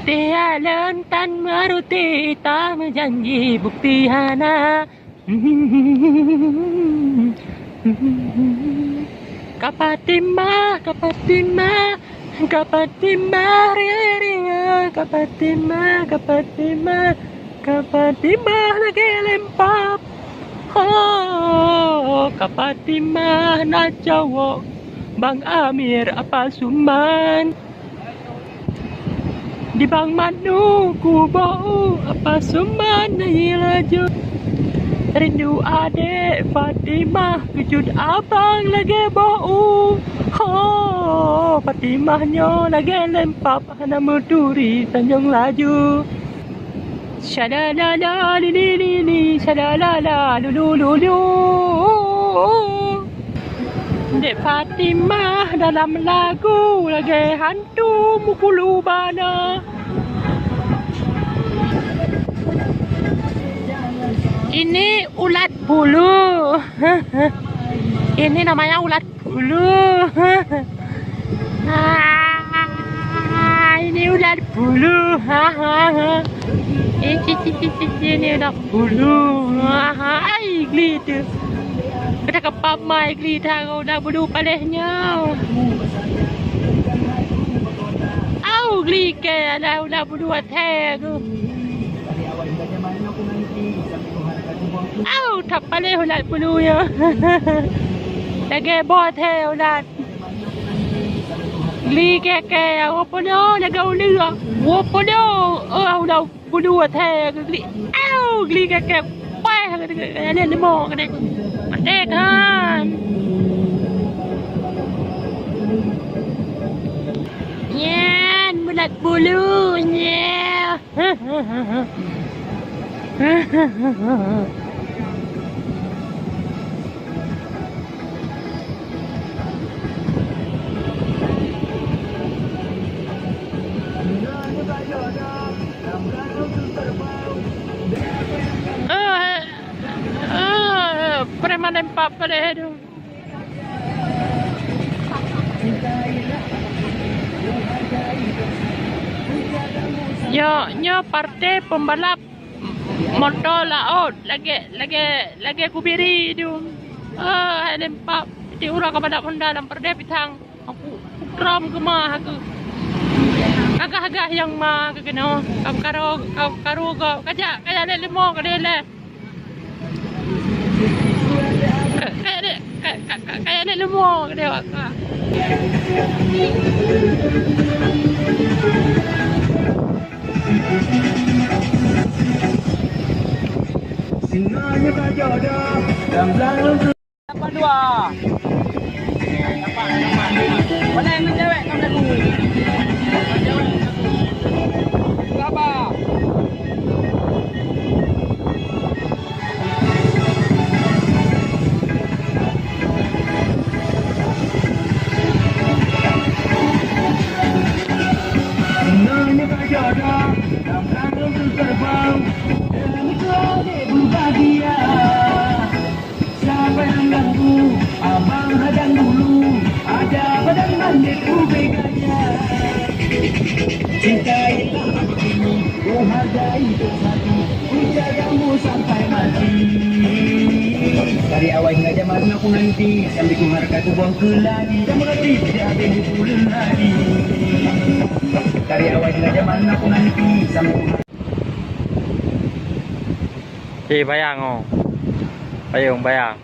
Putih alam tan maruti tak menjanji bukti hana. Kapatimah, kapatimah, kapatimah, ria, kapatimah, kapatimah, kapatimah lagi lempap. Oh, kapatimah nak jawab Bang Amir apa suman. Di Bang Manu ku bau apa suman nahi laju. Rindu adik Fatimah kejut abang lagi bau. Oh, Fatimahnya lagi lempap nama duri Tanjung Laju. Syalalala li li li syalalala lulu lulu. Dek Fatimah dalam lagu lagi hantu mukulu bana. Ini ulat bulu. Ini namanya ulat bulu. Ini ulat bulu. Ini ulat bulu. Ai geli tu. Kita kepamai geli dah ulat bulu palehnya. Au geli ke ada ulat bulu atas tu. Au tak paleh ulat bulu ya. Lagi bot he ulat. Geli ke apa dah jaga ular. Apa dah ulat bulu atas geli. Au geli ke pai ada lemah ke dek. Dek kan. Yan ulat bulu nya. Preman empat pada hidup. Nya partai pembalap motor laut lagi aku beri tu. Lempak di urang kepada Honda dalam perda pitang aku kram ke mah aku. Agak-agak yang mah ke kena karo kajak le lemo ke le. Kayak le lemo ke dia. Singanya tak jodoh dan belakang apa dua mana yang cewek kamu lagu berapa singanya tak jodoh dan belakang terbang. Bahagia siapa yang ganggu abang hadang dulu ada badan mandiku beganya cintailah aku ini ku hargai bersatu ku jagamu sampai mati dari awal hingga zaman aku nanti sampai ku harga ku buang ke lagi dan mengerti tidak ada yang pulang lagi dari awal hingga zaman aku nanti sampai ku Bayang oh. Bayang.